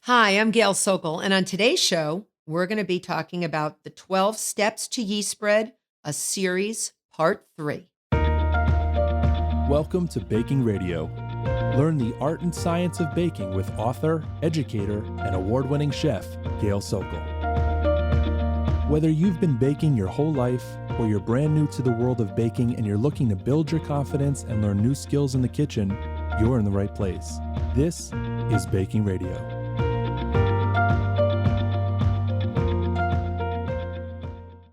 Hi, I'm Gail Sokol, and on today's show, we're going to be talking about the 12 Steps to Yeast Bread, a series, part 3. Welcome to Baking Radio. Learn the art and science of baking with author, educator, and award-winning chef, Gail Sokol. Whether you've been baking your whole life or you're brand new to the world of baking and you're looking to build your confidence and learn new skills in the kitchen, you're in the right place. This is Baking Radio.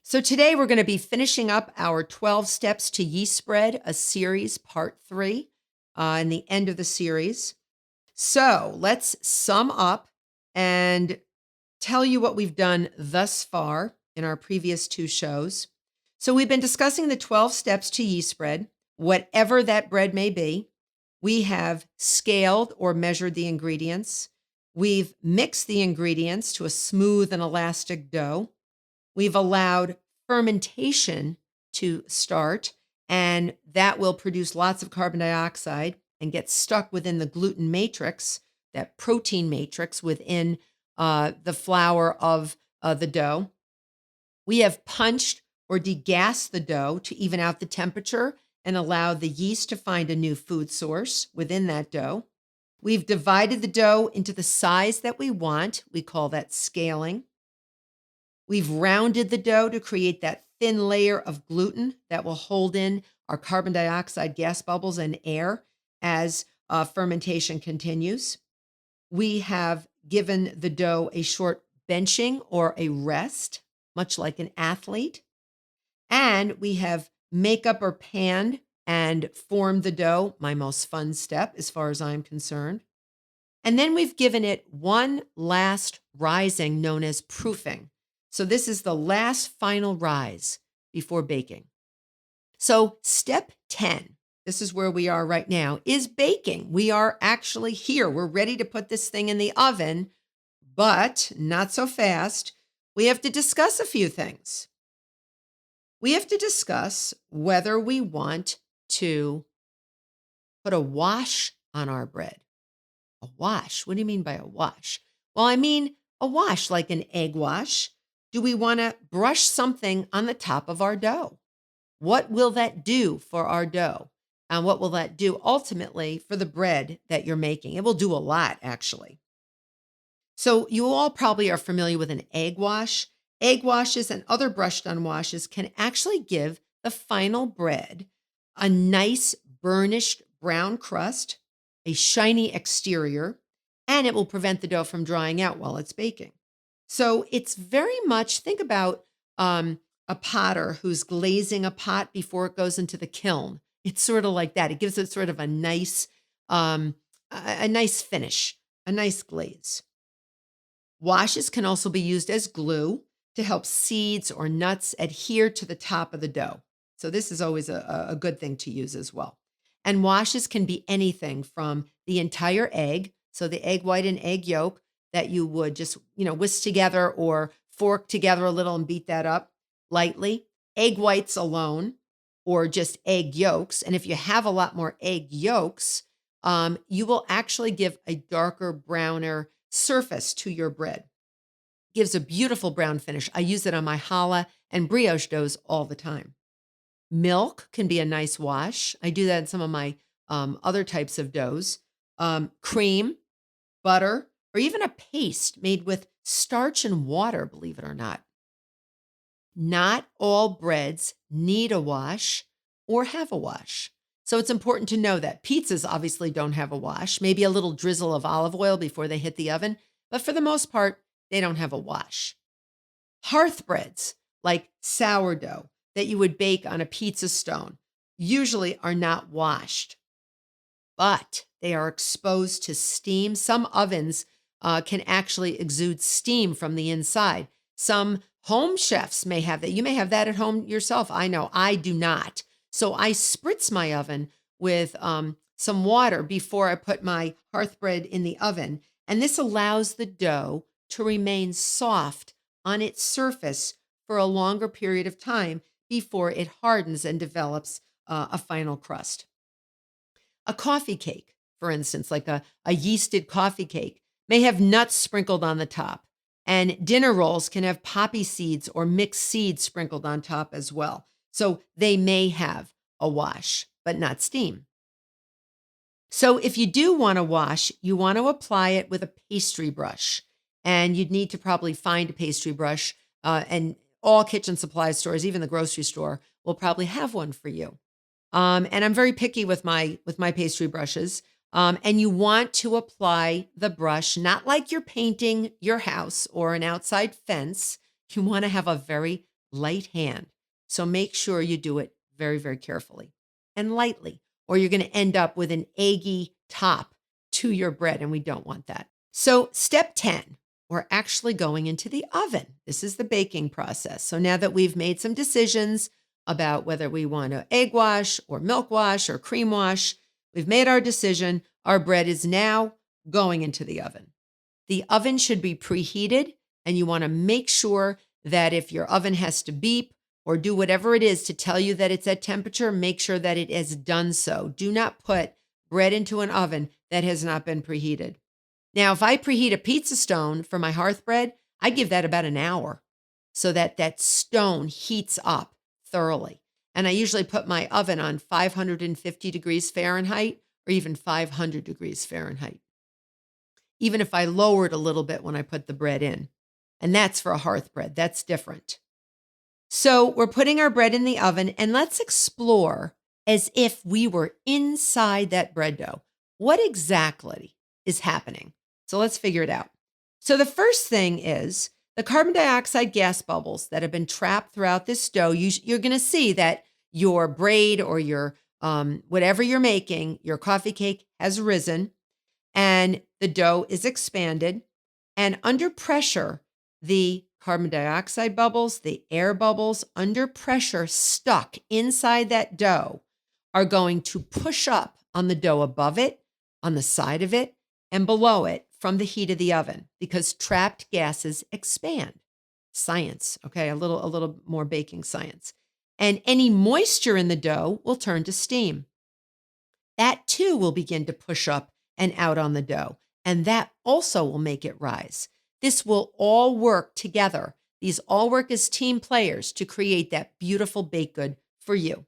So today we're going to be finishing up our 12 Steps to Yeast Bread, a series, part 3, in the end of the series. So let's sum up and tell you what we've done thus far in our previous 2 shows. So we've been discussing the 12 steps to yeast bread, whatever that bread may be. We have scaled or measured the ingredients. We've mixed the ingredients to a smooth and elastic dough. We've allowed fermentation to start, and that will produce lots of carbon dioxide and get stuck within the gluten matrix, that protein matrix within the flour of the dough. We have punched or degassed the dough to even out the temperature and allow the yeast to find a new food source within that dough. We've divided the dough into the size that we want. We call that scaling. We've rounded the dough to create that thin layer of gluten that will hold in our carbon dioxide gas bubbles and air as fermentation continues. We have given the dough a short benching or a rest, much like an athlete. And we have make up or panned and formed the dough, my most fun step as far as I'm concerned. And then we've given it one last rising known as proofing. So this is the last final rise before baking. So step 10, this is where we are right now, is baking. We are actually here. We're ready to put this thing in the oven, but not so fast. We have to discuss a few things. We have to discuss whether we want to put a wash on our bread. A wash? What do you mean by a wash? Well, I mean a wash like an egg wash. Do we want to brush something on the top of our dough? What will that do for our dough? And what will that do ultimately for the bread that you're making? It will do a lot, actually. So you all probably are familiar with an egg wash. Egg washes and other brushed-on washes can actually give the final bread a nice burnished brown crust, a shiny exterior, and it will prevent the dough from drying out while it's baking. So it's very much, think about a potter who's glazing a pot before it goes into the kiln. It's sort of like that. It gives it sort of a nice finish, a nice glaze. Washes can also be used as glue to help seeds or nuts adhere to the top of the dough. So this is always a good thing to use as well. And washes can be anything from the entire egg, so the egg white and egg yolk, that you would just, whisk together or fork together a little and beat that up lightly. Egg whites alone or just egg yolks. And if you have a lot more egg yolks, you will actually give a darker, browner surface to your bread. It gives a beautiful brown finish. I use it on my challah and brioche doughs all the time. Milk can be a nice wash. I do that in some of my other types of doughs. Cream, butter, or even a paste made with starch and water, believe it or not. Not all breads need a wash or have a wash. So it's important to know that. Pizzas obviously don't have a wash, maybe a little drizzle of olive oil before they hit the oven, but for the most part, they don't have a wash. Hearth breads, like sourdough that you would bake on a pizza stone, usually are not washed, but they are exposed to steam. Some ovens can actually exude steam from the inside. Some home chefs may have that. You may have that at home yourself. I know I do not. So I spritz my oven with some water before I put my hearth bread in the oven. And this allows the dough to remain soft on its surface for a longer period of time before it hardens and develops a final crust. A coffee cake, for instance, like a yeasted coffee cake, may have nuts sprinkled on the top. And dinner rolls can have poppy seeds or mixed seeds sprinkled on top as well. So they may have a wash, but not steam. So if you do want to wash, you want to apply it with a pastry brush. And you'd need to probably find a pastry brush. And all kitchen supply stores, even the grocery store, will probably have one for you. And I'm very picky with my pastry brushes. And you want to apply the brush, not like you're painting your house or an outside fence. You want to have a very light hand. So make sure you do it very, very carefully and lightly, or you're going to end up with an eggy top to your bread, and we don't want that. So step 10, we're actually going into the oven. This is the baking process. So now that we've made some decisions about whether we want to egg wash or milk wash or cream wash, we've made our decision. Our bread is now going into the oven. The oven should be preheated, and you want to make sure that if your oven has to beep or do whatever it is to tell you that it's at temperature, make sure that it has done so. Do not put bread into an oven that has not been preheated. Now, if I preheat a pizza stone for my hearth bread, I give that about an hour so that that stone heats up thoroughly. And I usually put my oven on 550 degrees Fahrenheit or even 500 degrees Fahrenheit, even if I lower it a little bit when I put the bread in. And that's for a hearth bread. That's different. So we're putting our bread in the oven, and let's explore as if we were inside that bread dough. What exactly is happening? So let's figure it out. So the first thing is the carbon dioxide gas bubbles that have been trapped throughout this dough. You're going to see that your braid or your whatever you're making, your coffee cake has risen, and the dough is expanded. And under pressure, the carbon dioxide bubbles, the air bubbles under pressure stuck inside that dough are going to push up on the dough above it, on the side of it, and below it from the heat of the oven, because trapped gases expand. Science, okay, a little more baking science. And any moisture in the dough will turn to steam. That too will begin to push up and out on the dough, and that also will make it rise. This will all work together. These all work as team players to create that beautiful baked good for you.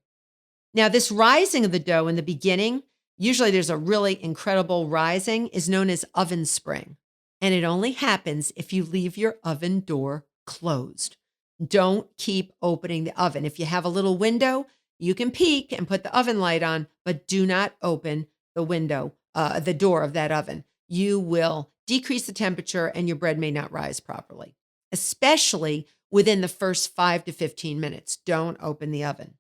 Now, this rising of the dough in the beginning, usually there's a really incredible rising, is known as oven spring. And it only happens if you leave your oven door closed. Don't keep opening the oven. If you have a little window, you can peek and put the oven light on, but do not open the window, the door of that oven. You will decrease the temperature and your bread may not rise properly, especially within the first 5 to 15 minutes. Don't open the oven.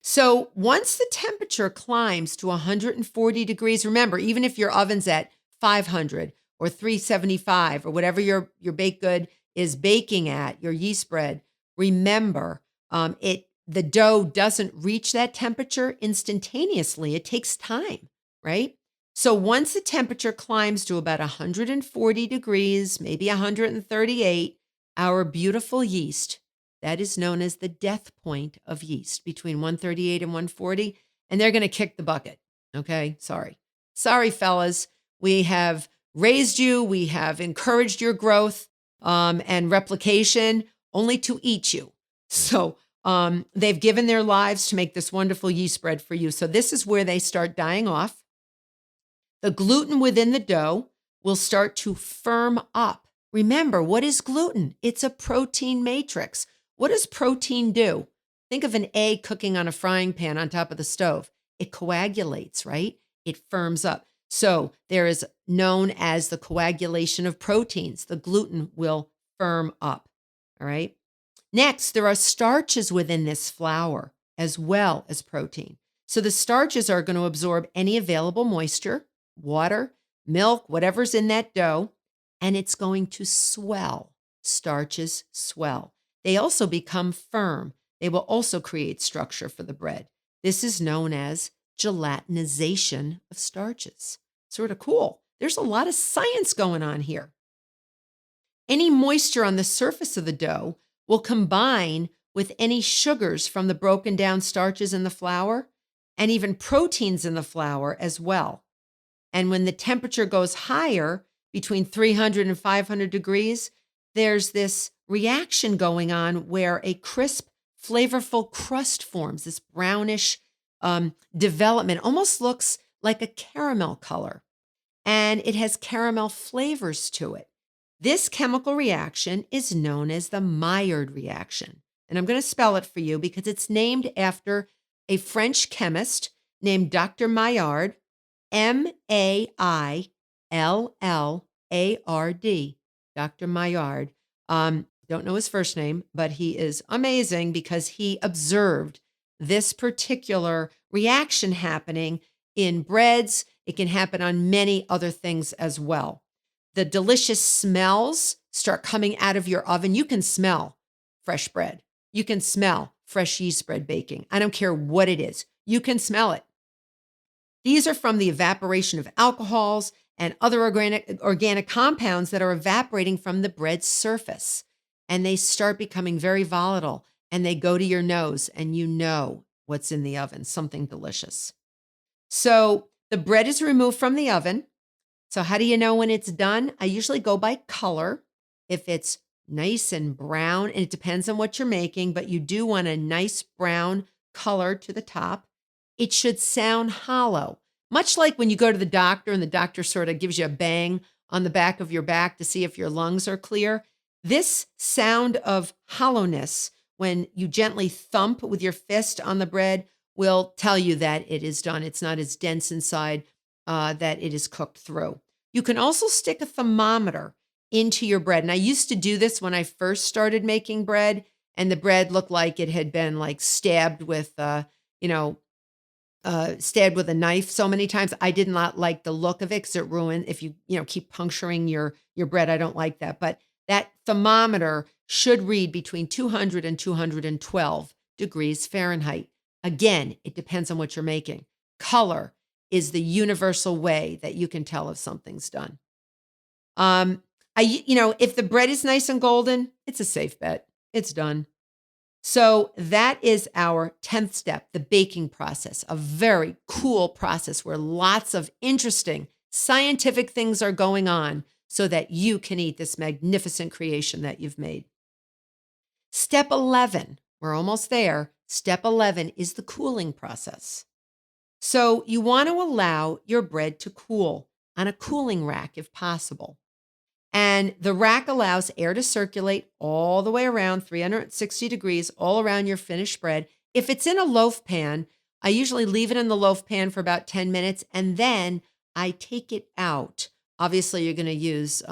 So once the temperature climbs to 140 degrees, remember, even if your oven's at 500 or 375 or whatever your baked good is baking at, your yeast bread, remember, the dough doesn't reach that temperature instantaneously. It takes time, right? So once the temperature climbs to about 140 degrees, maybe 138, our beautiful yeast, that is known as the death point of yeast, between 138 and 140, and they're going to kick the bucket, okay? Sorry, fellas. We have raised you. We have encouraged your growth and replication only to eat you. So they've given their lives to make this wonderful yeast bread for you. So this is where they start dying off. The gluten within the dough will start to firm up. Remember, what is gluten? It's a protein matrix. What does protein do? Think of an egg cooking on a frying pan on top of the stove. It coagulates, right? It firms up. So there is known as the coagulation of proteins. The gluten will firm up, all right? Next, there are starches within this flour as well as protein. So the starches are going to absorb any available moisture, water, milk, whatever's in that dough, and it's going to swell. Starches swell. They also become firm. They will also create structure for the bread. This is known as gelatinization of starches. Sort of cool. There's a lot of science going on here. Any moisture on the surface of the dough will combine with any sugars from the broken down starches in the flour and even proteins in the flour as well. And when the temperature goes higher, between 300 and 500 degrees, there's this reaction going on where a crisp, flavorful crust forms, this brownish development, almost looks like a caramel color, and it has caramel flavors to it. This chemical reaction is known as the Mired reaction. And I'm going to spell it for you because it's named after a French chemist named Dr. Maillard, Maillard, Dr. Maillard. Don't know his first name, but he is amazing because he observed this particular reaction happening in breads. It can happen on many other things as well. The delicious smells start coming out of your oven. You can smell fresh bread. You can smell fresh yeast bread baking. I don't care what it is. You can smell it. These are from the evaporation of alcohols and other organic compounds that are evaporating from the bread's surface. And they start becoming very volatile, and they go to your nose, and you know what's in the oven, something delicious. So the bread is removed from the oven. So how do you know when it's done? I usually go by color. If it's nice and brown, and it depends on what you're making, but you do want a nice brown color to the top. It should sound hollow, much like when you go to the doctor and the doctor sort of gives you a bang on the back of your back to see if your lungs are clear. This sound of hollowness, when you gently thump with your fist on the bread, will tell you that it is done. It's not as dense inside that it is cooked through. You can also stick a thermometer into your bread. And I used to do this when I first started making bread, and the bread looked like it had been like stabbed with, stabbed with a knife so many times. I did not like the look of it because it ruined, if you keep puncturing your bread, I don't like that. But that thermometer should read between 200 and 212 degrees Fahrenheit. Again, it depends on what you're making. Color is the universal way that you can tell if something's done. If the bread is nice and golden, it's a safe bet. It's done. So that is our 10th step, the baking process, a very cool process where lots of interesting scientific things are going on so that you can eat this magnificent creation that you've made. Step 11, we're almost there. Step 11 is the cooling process. So you want to allow your bread to cool on a cooling rack if possible. And the rack allows air to circulate all the way around 360 degrees all around your finished bread. If it's in a loaf pan, I usually leave it in the loaf pan for about 10 minutes, and then I take it out. Obviously, you're going to use,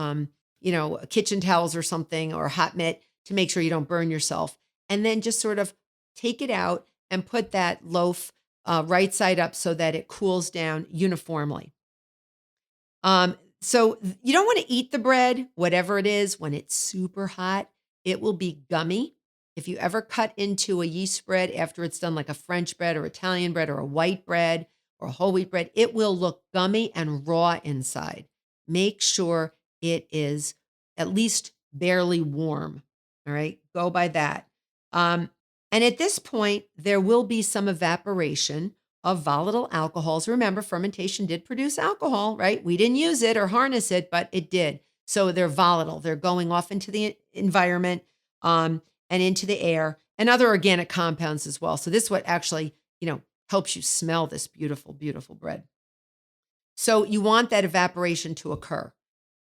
kitchen towels or something, or a hot mitt to make sure you don't burn yourself. And then just sort of take it out and put that loaf right side up so that it cools down uniformly. So you don't want to eat the bread, whatever it is, when it's super hot. It will be gummy. If you ever cut into a yeast bread after it's done, like a French bread or Italian bread or a white bread or a whole wheat bread, it will look gummy and raw inside. Make sure it is at least barely warm. All right, go by that. And at this point, there will be some evaporation of volatile alcohols. Remember, fermentation did produce alcohol, right? We didn't use it or harness it, but it did. So they're volatile. They're going off into the environment and into the air and other organic compounds as well. So this is what actually, helps you smell this beautiful, beautiful bread. So you want that evaporation to occur.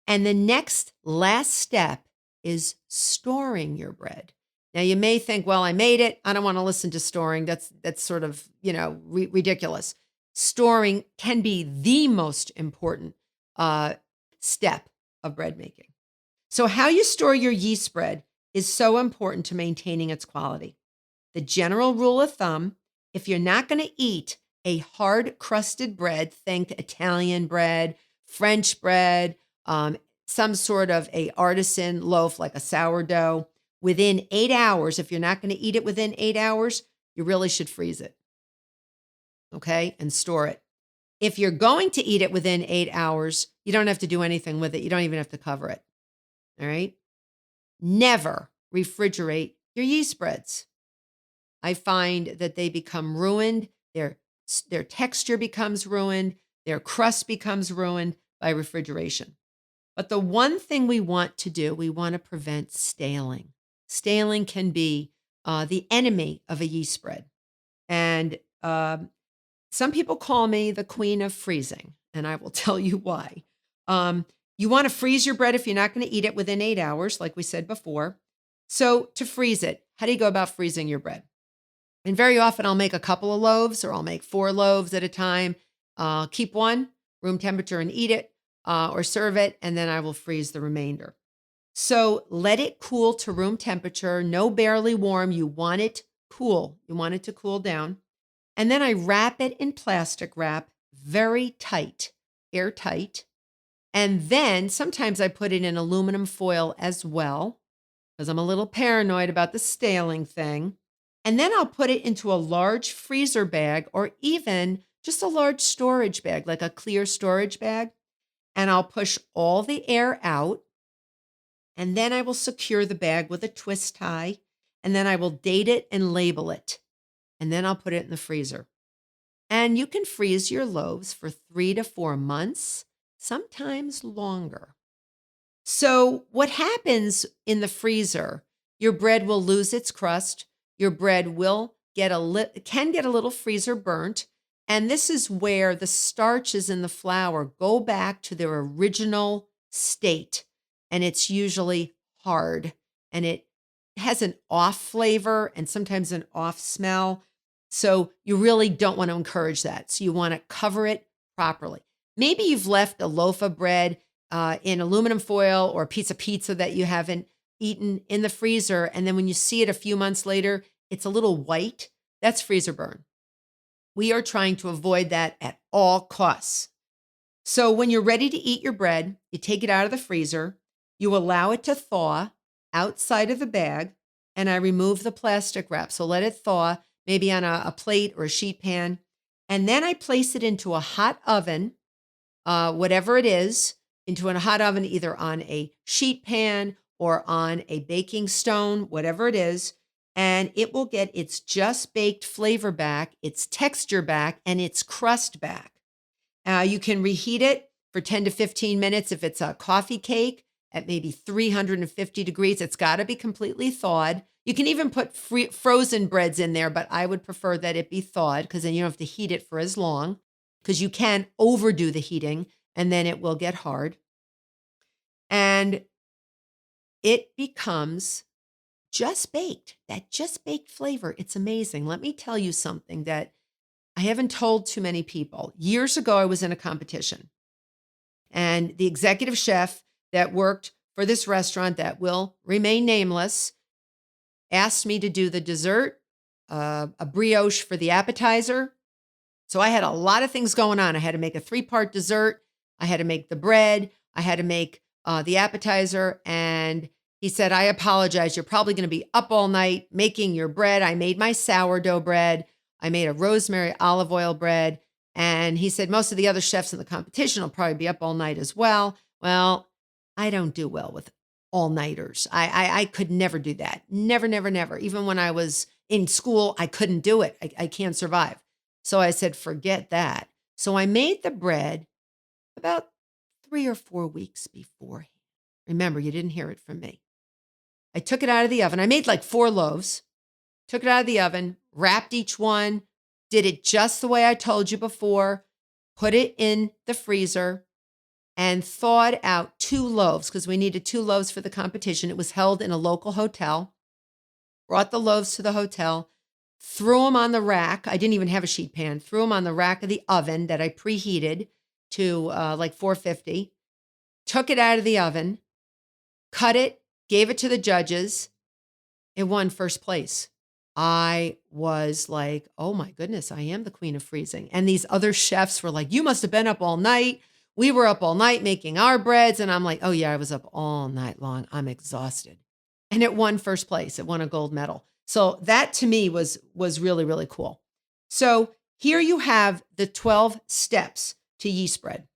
And the last step is storing your bread. Now, you may think, well, I made it. I don't want to listen to storing. That's sort of, ridiculous. Storing can be the most important step of bread making. So how you store your yeast bread is so important to maintaining its quality. The general rule of thumb, if you're not going to eat a hard crusted bread, think Italian bread, French bread, some sort of a artisan loaf like a sourdough, within 8 hours, if you're not going to eat it within 8 hours, you really should freeze it, okay, and store it. If you're going to eat it within 8 hours, you don't have to do anything with it. You don't even have to cover it, all right? Never refrigerate your yeast breads. I find that they become ruined. Their texture becomes ruined. Their crust becomes ruined by refrigeration. But the one thing we want to do, we want to prevent staling. Staling can be the enemy of a yeast spread. And some people call me the queen of freezing, and I will tell you why. You want to freeze your bread if you're not going to eat it within 8 hours, like we said before. So to freeze it, how do you go about freezing your bread? And very often I'll make a couple of loaves, or I'll make 4 loaves at a time. Keep one, room temperature, and eat it, or serve it, and then I will freeze the remainder. So let it cool to room temperature, no barely warm. You want it cool. You want it to cool down. And then I wrap it in plastic wrap, very tight, airtight. And then sometimes I put it in aluminum foil as well, because I'm a little paranoid about the staling thing. And then I'll put it into a large freezer bag, or even just a large storage bag, like a clear storage bag. And I'll push all the air out. And then I will secure the bag with a twist tie. And then I will date it and label it. And then I'll put it in the freezer. And you can freeze your loaves for 3 to 4 months, sometimes longer. So what happens in the freezer, your bread will lose its crust. Your bread will can get a little freezer burnt. And this is where the starches in the flour go back to their original state. And it's usually hard, and it has an off flavor and sometimes an off smell. So you really don't want to encourage that. So you want to cover it properly. Maybe you've left a loaf of bread in aluminum foil, or a piece of pizza that you haven't eaten in the freezer. And then when you see it a few months later, it's a little white. That's freezer burn. We are trying to avoid that at all costs. So when you're ready to eat your bread, you take it out of the freezer, you allow it to thaw outside of the bag, and I remove the plastic wrap. So let it thaw, maybe on a plate or a sheet pan. And then I place it into a hot oven, whatever it is, into a hot oven, either on a sheet pan or on a baking stone, whatever it is. And it will get its just baked flavor back, its texture back, and its crust back. You can reheat it for 10 to 15 minutes if it's a coffee cake at maybe 350 degrees. It's got to be completely thawed. You can even put frozen breads in there, but I would prefer that it be thawed, because then you don't have to heat it for as long, because you can overdo the heating and then it will get hard. And it becomes just baked, that just baked flavor. It's amazing. Let me tell you something that I haven't told too many people. Years ago, I was in a competition, and the executive chef that worked for this restaurant that will remain nameless asked me to do the dessert, a brioche for the appetizer. So I had a lot of things going on. I had to make a 3-part dessert. I had to make the bread. I had to make the appetizer. And he said, I apologize. You're probably going to be up all night making your bread. I made my sourdough bread. I made a rosemary olive oil bread. And he said, most of the other chefs in the competition will probably be up all night as well. Well, I don't do well with all-nighters. I could never do that. Never, never, never. Even when I was in school, I couldn't do it. I can't survive. So I said, forget that. So I made the bread about 3 or 4 weeks beforehand. Remember, you didn't hear it from me. I took it out of the oven. I made like 4 loaves, took it out of the oven, wrapped each one, did it just the way I told you before, put it in the freezer, and thawed out 2 loaves, because we needed 2 loaves for the competition. It was held in a local hotel. Brought the loaves to the hotel, threw them on the rack. I didn't even have a sheet pan. Threw them on the rack of the oven that I preheated to like 450. Took it out of the oven, cut it, gave it to the judges. It won first place. I was like, oh my goodness, I am the queen of freezing. And these other chefs were like, you must have been up all night. We were up all night making our breads. And I'm like, oh yeah, I was up all night long. I'm exhausted. And it won first place. It won a gold medal. So that to me was really, really cool. So here you have the 12 steps to yeast bread.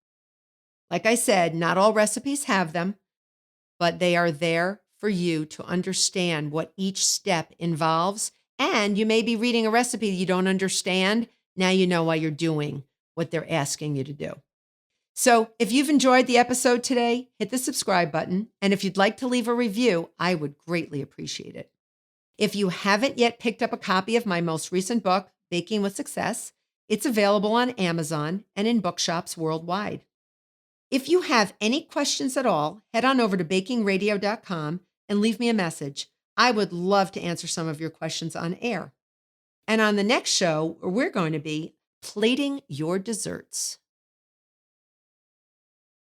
Like I said, not all recipes have them, but they are there for you to understand what each step involves. And you may be reading a recipe you don't understand. Now you know why you're doing what they're asking you to do. So if you've enjoyed the episode today, hit the subscribe button. And if you'd like to leave a review, I would greatly appreciate it. If you haven't yet picked up a copy of my most recent book, Baking with Success, it's available on Amazon and in bookshops worldwide. If you have any questions at all, head on over to bakingradio.com and leave me a message. I would love to answer some of your questions on air. And on the next show, we're going to be plating your desserts.